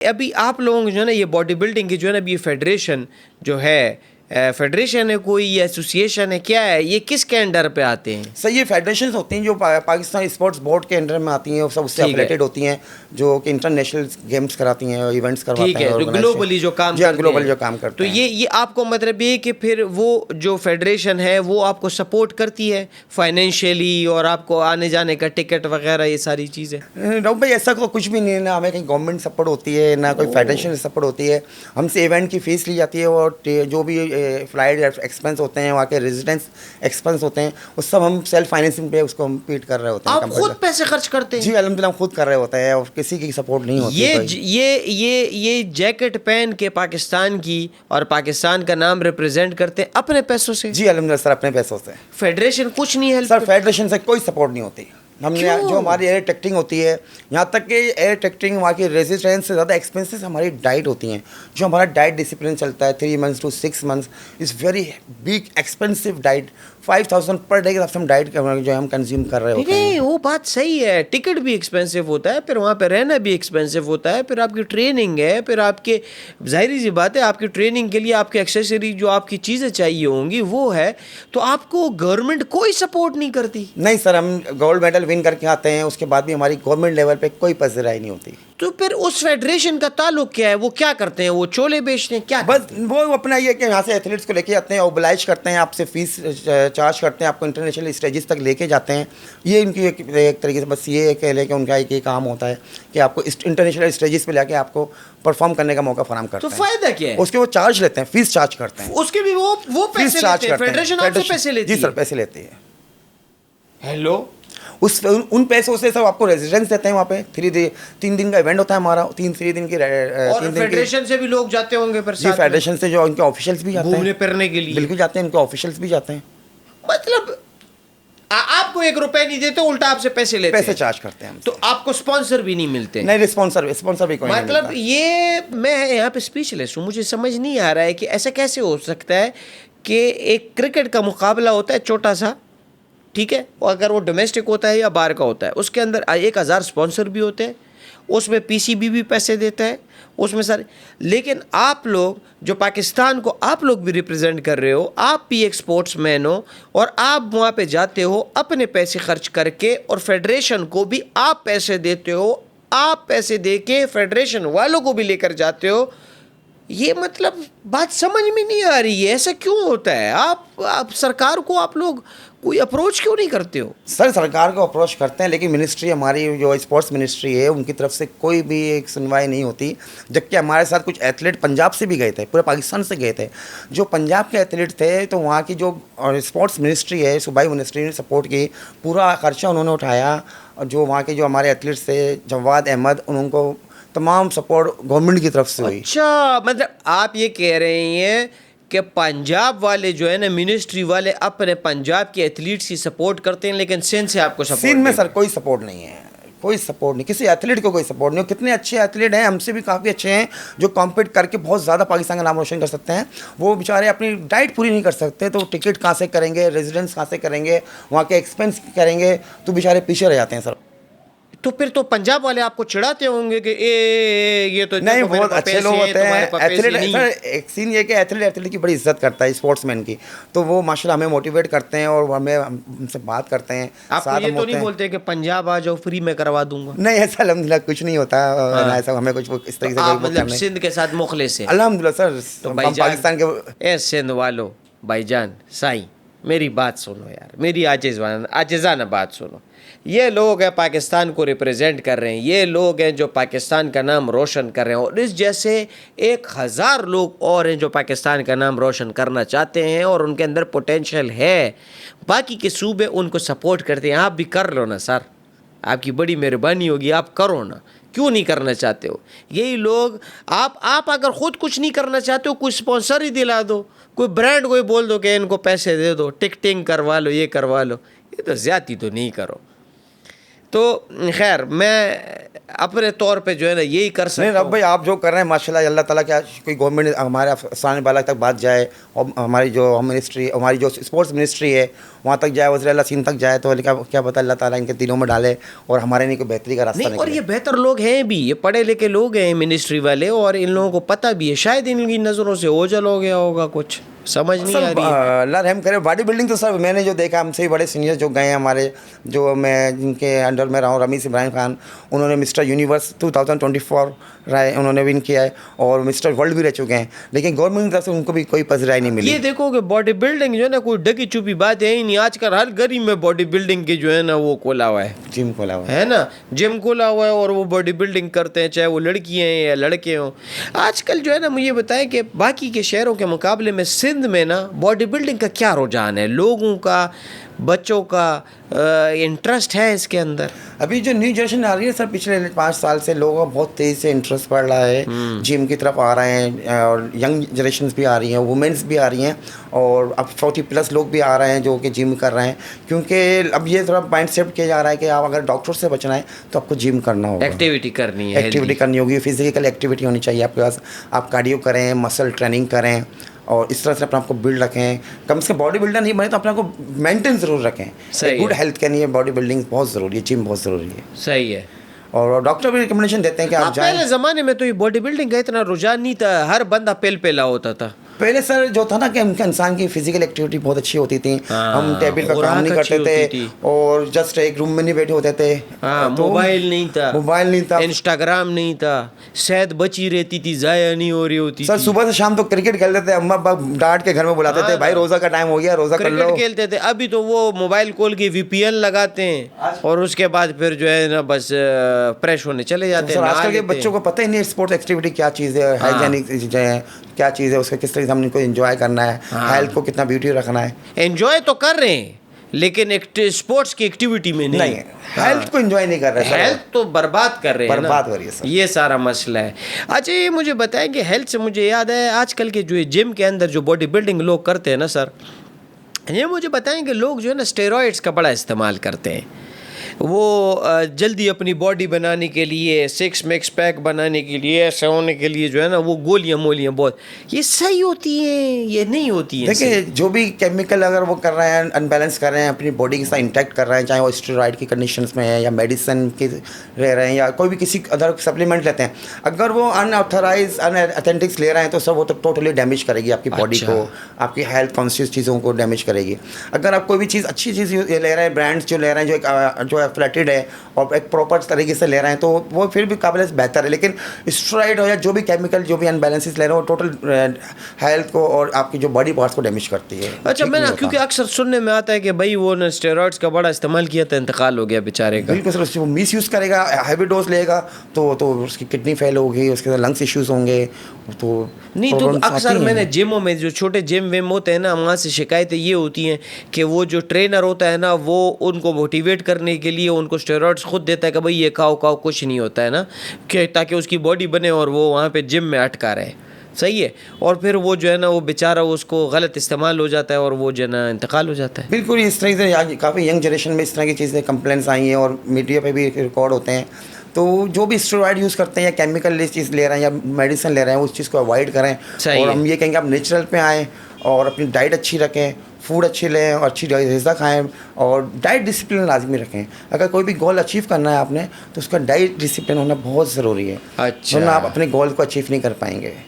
अभी आप लोगों को जो है ना ये बॉडी बिल्डिंग की जो है ना अभी ये फेडरेशन जो है, फेडरेशन है कोई, ये एसोसिएशन है, क्या है ये, किसके अंडर पे आते हैं? सर ये फेडरेशंस होती हैं जो पाकिस्तान स्पोर्ट्स बोर्ड के अंडर में आती हैं और सब उससे ठीक है। एफिलेटेड होती हैं, जो कि इंटरनेशनल गेम्स कराती हैं, इवेंट्स करवाते ठीक हैं, है, जो ग्लोबली जो काम जी हाँ, करते ग्लोबल हैं। जो काम करते तो हैं। ये आपको मतलब ये कि फिर वो जो फेडरेशन है वो आपको सपोर्ट करती है फाइनेंशियली और आपको आने जाने का टिकट वगैरह ये सारी चीज़ें? राउफ भाई ऐसा तो कुछ भी नहीं है, ना हमें कहीं गवर्नमेंट सपोर्ट होती है, ना कोई फेडरेशन सपोर्ट होती है। हमसे इवेंट की फ़ीस ली जाती है और जो भी फ्लाइट एक्सपेंस होते हैं, वहाँ के रेजिडेंस एक्सपेंस होते हैं, वो सब हम सेल्फ फाइनेंसिंग पे उसको कम्पीट कर रहे होते हैं। आप खुद पैसे खर्च करते हैं? जी अल्हम्दुलिल्लाह खुद कर रहे होते हैं और किसी की सपोर्ट नहीं होती। ये जैकेट पहन के पाकिस्तान की और पाकिस्तान का नाम रिप्रेजेंट करते हैं अपने पैसों से? जी अल्हम्दुलिल्लाह सर, अपने पैसों से। फेडरेशन कुछ नहीं है सर फेडरेशन से कोई सपोर्ट नहीं होती। हमने जो हमारी एयर टिकटिंग होती है, यहाँ तक कि एयर टिकटिंग वहाँ की रेजिडेंस से ज़्यादा एक्सपेंसेस हमारी डाइट होती हैं। जो हमारा डाइट डिसिप्लिन चलता है 3 months to 6 months is very big expensive diet. 5000 per day के हिसाब से हम डाइट जो है हम कंज्यूम कर रहे होते हैं। नहीं, वो बात सही है, टिकट भी एक्सपेंसिव होता है, फिर वहाँ पे रहना भी एक्सपेंसिव होता है, फिर आपकी ट्रेनिंग है, फिर आपके जाहिर सी बात है आपकी ट्रेनिंग के लिए आपके एक्सेसरी जो आपकी चीज़ें चाहिए होंगी वो है, तो आपको गवर्नमेंट कोई सपोर्ट नहीं करती? नहीं सर, हम गोल्ड मेडल विन करके आते हैं, उसके बाद भी हमारी गवर्नमेंट लेवल पे कोई पज़राई नहीं होती। तो फिर उस फेडरेशन का ताल्लुक क्या है? वो क्या करते हैं? वो चोले बेचते हैं क्या? बस वो अपना ये कि यहाँ से एथलीट्स को लेके आते हैं, ओबलाइज करते हैं, आपसे फीस चार्ज करते हैं, आपको इंटरनेशनल स्टेजेस तक लेके जाते हैं। ये इनकी एक तरीके से बस ये कह लें कि उनका एक ही काम होता है कि आपको इंटरनेशनल स्टेजेस पे लेके आपको परफॉर्म करने का मौका फराहम करते तो हैं। फायदा क्या है? उसके वो चार्ज लेते हैं, फीस चार्ज करते हैं। उसके भी वो फीस पैसे चार्ज लेते हैं? करते हैं। फेडरेशन आपसे पैसे लेती है? जी सर, पैसे लेती है। हेलो, उन पैसों से सब आपको रेजिडेंस देते हैं वहाँ पे। 3 दिन का इवेंट होता है हमारा, 3 दिन की और फेडरेशन से भी लोग जाते होंगे फिर? जी फेडरेशन से जो उनके ऑफिशियल्स भी जाते हैं घूमने फिरने के लिए? बिल्कुल जाते हैं, उनके ऑफिशियल्स भी जाते हैं। मतलब आपको 1 रुपए नहीं देते, उल्टा आपसे पैसे लेते पैसे हैं? चार्ज करते हैं। तो आपको स्पॉन्सर भी नहीं मिलते? नहीं, स्पॉन्सर भी कोई नहीं मतलब मिलता। ये मैं यहाँ पे स्पीचलेस हूँ, मुझे समझ नहीं आ रहा है कि ऐसा कैसे हो सकता है कि एक क्रिकेट का मुकाबला होता है छोटा सा, ठीक है, और अगर वो डोमेस्टिक होता है या बाहर का होता है, उसके अंदर 1000 स्पॉन्सर भी होते हैं, उसमें पीसीबी भी पैसे देता है, उसमें सारे, लेकिन आप लोग जो पाकिस्तान को आप लोग भी रिप्रेजेंट कर रहे हो, आप भी एक स्पोर्ट्समैन हो और आप वहाँ पे जाते हो अपने पैसे खर्च करके और फेडरेशन को भी आप पैसे देते हो, आप पैसे दे के फेडरेशन वालों को भी लेकर जाते हो। ये मतलब बात समझ में नहीं आ रही है, ऐसा क्यों होता है? आप सरकार को आप लोग कोई अप्रोच क्यों नहीं करते हो? सर सरकार को अप्रोच करते हैं, लेकिन मिनिस्ट्री हमारी जो स्पोर्ट्स मिनिस्ट्री है उनकी तरफ से कोई भी एक सुनवाई नहीं होती। जबकि हमारे साथ कुछ एथलीट पंजाब से भी गए थे, पूरे पाकिस्तान से गए थे। जो पंजाब के एथलीट थे तो वहाँ की जो स्पोर्ट्स मिनिस्ट्री है, सूबाई मिनिस्ट्री ने सपोर्ट की, पूरा खर्चा उन्होंने उठाया। और जो वहाँ के जो हमारे एथलीट्स थे, जवाद अहमद, उनको तमाम सपोर्ट गवर्नमेंट की तरफ से हुई। अच्छा, मतलब आप ये कह रहे हैं कि पंजाब वाले जो है ना, मिनिस्ट्री वाले अपने पंजाब के एथलीट्स की सपोर्ट करते हैं, लेकिन सिंध से आपको सपोर्ट? सिंध में सर कोई सपोर्ट नहीं है, कोई सपोर्ट नहीं, किसी एथलीट को कोई सपोर्ट नहीं। कितने अच्छे एथलीट हैं, हमसे भी काफ़ी अच्छे हैं, जो कॉम्पीट करके बहुत ज़्यादा पाकिस्तान का नाम रोशन कर सकते हैं। वो बेचारे अपनी डाइट पूरी नहीं कर सकते, तो टिकट कहाँ से करेंगे, रेजिडेंस कहाँ से करेंगे, वहाँ के एक्सपेंस करेंगे, तो बेचारे पीछे रह जाते हैं सर। तो फिर तो पंजाब वाले आपको चिढ़ाते होंगे कि ये तो नहीं, बहुत अच्छे लोग होते हैं एथलीट। नहीं। सर एक सीन ये कि एथलीट की बड़ी इज्जत करता है, स्पोर्ट्समैन की, तो वो माशाल्लाह हमें मोटिवेट करते हैं और हमें हमसे बात करते हैं। आपको ये तो नहीं बोलते कि पंजाब आ जाओ फ्री में करवा दूंगा? नहीं, ऐसा अल्हम्दुलिल्लाह कुछ नहीं होता। ऐसा हमें कुछ इस तरीके से मतलब सिंध के साथ मुखलिस है अल्हम्दुलिल्लाह सर। तो हम पाकिस्तान के सिंध वालों, भाईजान साईं मेरी बात सुनो यार, मेरी आजिज़ाना बात सुनो। ये लोग हैं पाकिस्तान को रिप्रेजेंट कर रहे हैं, ये लोग हैं जो पाकिस्तान का नाम रोशन कर रहे हैं, और इस जैसे 1000 लोग और हैं जो पाकिस्तान का नाम रोशन करना चाहते हैं और उनके अंदर पोटेंशियल है। बाकी के सूबे उनको सपोर्ट करते हैं। आप भी कर लो ना सर, आपकी बड़ी मेहरबानी होगी, आप करो ना। क्यों नहीं करना चाहते हो? यही लोग, आप अगर ख़ुद कुछ नहीं करना चाहते हो, कोई स्पॉन्सर ही दिला दो, कोई ब्रांड कोई बोल दो कि इनको पैसे दे दो, टिकटिंग करवा लो, ये करवा लो। ये तो ज़्यादती तो नहीं करो। तो खैर मैं अपने तौर पे जो है ना यही कर नहीं सकता रब हूँ। भाई, आप जो कर रहे हैं माशाल्लाह, अल्लाह ताला क्या कोई गवर्नमेंट हमारे आसान बाला तक बात जाए, और हमारी जो होम मिनिस्ट्री, हमारी जो स्पोर्ट्स मिनिस्ट्री है वहाँ तक जाए, वज़ीर आला सिंध तक जाए, तो क्या पता अल्लाह ताला इनके दिलों में डाले और हमारे लिए कोई बेहतरी का रास्ता नहीं, और निकले। ये बेहतर लोग हैं भी, ये पढ़े लिखे लोग हैं मिनिस्ट्री वाले, और इन लोगों को पता भी है, शायद इनकी नज़रों से ओझल हो गया होगा, कुछ समझ नहीं आ सर रही है। अल्लाह रहम करे, बॉडी बिल्डिंग तो सर मैंने जो देखा, हमसे भी बड़े सीनियर जो गए हैं हमारे, जो मैं जिनके अंडर में रहा हूँ, रमीज़ इब्राहिम खान, उन्होंने मिस्टर यूनिवर्स 2024 रहे, उन्होंने विन किया है, और मिस्टर वर्ल्ड भी रह चुके हैं, लेकिन गवर्नमेंट की तरफ से उनको भी कोई पजराई नहीं मिली। ये देखो कि बॉडी बिल्डिंग जो है ना कोई ढकी छुपी बात है ही नहीं, आजकल हर गरीब में बॉडी बिल्डिंग की जो है ना वो खोला हुआ है जिम खोला हुआ है ना, जिम खोला हुआ है, और वो बॉडी बिल्डिंग करते हैं, चाहे वो लड़कियां हैं या लड़के हों। आजकल जो है ना मुझे बताएं कि बाकी के शहरों के मुकाबले में सिंध में ना बॉडी बिल्डिंग का क्या रुझान है, लोगों का, बच्चों का इंटरेस्ट है इसके अंदर? अभी जो न्यू जनरेशन आ रही है सर, पिछले 5 साल से लोगों का बहुत तेज़ी से इंटरेस्ट बढ़ रहा है, जिम की तरफ आ रहे हैं, और यंग जनरेशन भी आ रही हैं, वुमेंस भी आ रही हैं, और अब 40+ लोग भी आ रहे हैं जो कि जिम कर रहे हैं, क्योंकि अब ये थोड़ा माइंड सेट किया जा रहा है कि आप अगर डॉक्टर से बचना है तो आपको जिम करना होगा, एक्टिविटी करनी है, एक्टिविटी करनी होगी, फिजिकल एक्टिविटी होनी चाहिए आपके पास, आप कार्डियो करें, मसल ट्रेनिंग करें, और इस तरह से अपने आपको बिल्ड रखें, कम से कम बॉडी बिल्डर नहीं बने तो अपने आपको मेंटेन ज़रूर रखें। सही गुड है। हेल्थ के लिए बॉडी बिल्डिंग बहुत ज़रूरी है, जिम बहुत ज़रूरी है, सही है। और डॉक्टर भी रिकमेंडेशन देते हैं कि आप जाएं। पहले ज़माने में तो ये बॉडी बिल्डिंग का इतना रुझान नहीं था, हर बंदा पेला होता था। पहले सर जो था ना कि उनका इंसान की फिजिकल एक्टिविटी बहुत अच्छी होती थी, हम टेबल पर काम नहीं करते थे, और जस्ट एक रूम में नहीं बैठे होते थे, तो मोबाइल नहीं था, था, इंस्टाग्राम नहीं था, सेहत बची रहती थी, जाया नहीं हो रही होती सर थी। सुबह से शाम तो क्रिकेट खेलते थे, अम्मा बाप डांट के घर में बुलाते थे, भाई रोज़ा का टाइम हो गया, रोज़ा कर लो। क्रिकेट खेलते थे, अभी तो वो मोबाइल खोल के VPN लगाते हैं, और उसके बाद फिर जो है ना बस फ्रेश होने चले जाते हैं। आजकल के बच्चों को पता ही नहीं स्पोर्ट्स एक्टिविटी क्या चीज़ है, हाइजेनिक चीज़ें हैं क्या चीज़ है, उसका किस तरह से हम इनको एंजॉय करना है, हेल्थ को कितना ब्यूटी रखना है। एंजॉय तो कर रहे हैं, लेकिन स्पोर्ट्स की एक्टिविटी में नहीं, हेल्थ को एंजॉय नहीं कर रहे हैं, हेल्थ तो बर्बाद कर रहे हैं, बर्बाद हो रही है सर, ये सारा मसला है। अच्छा ये मुझे बताएं कि हेल्थ से मुझे याद है, आजकल के जो जिम के अंदर जो बॉडी बिल्डिंग लोग करते हैं ना सर, ये मुझे बताएं कि लोग जो है ना स्टेरॉइड्स का बड़ा इस्तेमाल करते हैं, वो जल्दी अपनी बॉडी बनाने के लिए, 6 मैक्स पैक बनाने के लिए, ऐसा होने के लिए जो है ना वो गोलियां मोलियां बहुत, ये सही होती हैं, ये नहीं होती हैं? देखिए जो भी केमिकल अगर वो कर रहे हैं, अनबैलेंस कर रहे हैं, अपनी बॉडी के साथ इंटैक्ट कर रहे हैं, चाहे वो स्टेरॉइड की कंडीशंस में है या मेडिसिन के रह रहे हैं या कोई भी किसी अदर सप्लीमेंट लेते हैं, अगर वो अनऑथराइज अनऑथेंटिक्स ले रहे हैं तो सर वो तो टोटली डैमेज करेगी आपकी बॉडी को, आपकी हेल्थ कॉन्शियस चीज़ों को डैमेज करेगी। अगर आप कोई भी चीज़ अच्छी चीज़ ले रहे हैं, ब्रांड्स जो ले रहे हैं जो फ्लैटेड है और एक प्रॉपर तरीके से ले रहे हैं, तो वो फिर भी काबिल बेहतर है, लेकिन स्टेरॉइड हो या जो भी केमिकल जो भी अनबैलेंसेस ले रहे हैं वो टोटल हेल्थ को और आपकी जो बॉडी पार्ट्स को डैमेज करती है। अच्छा मैं ना, क्योंकि अक्सर सुनने में आता है कि भाई वो ने स्टेरॉइड्स का बड़ा इस्तेमाल किया था, इंतकाल हो गया बेचारे का। बिल्कुल सर, वो मिस यूज़ करेगा, हैवी डोज लेगा तो उसकी किडनी फेल होगी, उसके साथ लंग्स इश्यूज़ होंगे, तो नहीं तो अक्सर मैंने जिमों में जो छोटे जिम विम होते हैं ना, वहाँ से शिकायतें ये होती हैं कि वो जो ट्रेनर होता है ना, वो उनको मोटिवेट करने के लिए उनको स्टेरॉइड्स खुद देता है कि भाई ये खाओ कुछ नहीं होता है ना, कि ताकि उसकी बॉडी बने और वो वहाँ पे जिम में अटका रहे। सही है, और फिर वो जो है ना वो बेचारा उसको गलत इस्तेमाल हो जाता है और वो जो है ना इंतकाल हो जाता है। बिल्कुल इस तरह से आज काफ़ी यंग जनरेशन में इस तरह की चीज़ें कंप्लेंट्स आई हैं और मीडिया पे भी रिकॉर्ड होते हैं। तो जो भी स्टेरॉइड यूज़ करते हैं या केमिकल चीज़ ले रहे हैं या मेडिसिन ले रहे हैं, उस चीज़ को अवॉइड करें, और हम ये कहेंगे आप नेचुरल पे आएँ और अपनी डाइट अच्छी रखें, फूड अच्छी लें और अच्छी ग़िज़ा खाएं, और डाइट डिसिप्लिन लाजमी रखें। अगर कोई भी गोल अचीव करना है आपने तो उसका डाइट डिसिप्लिन होना बहुत ज़रूरी है, अच्छा, वरना आप अपने गोल को अचीव नहीं कर पाएंगे।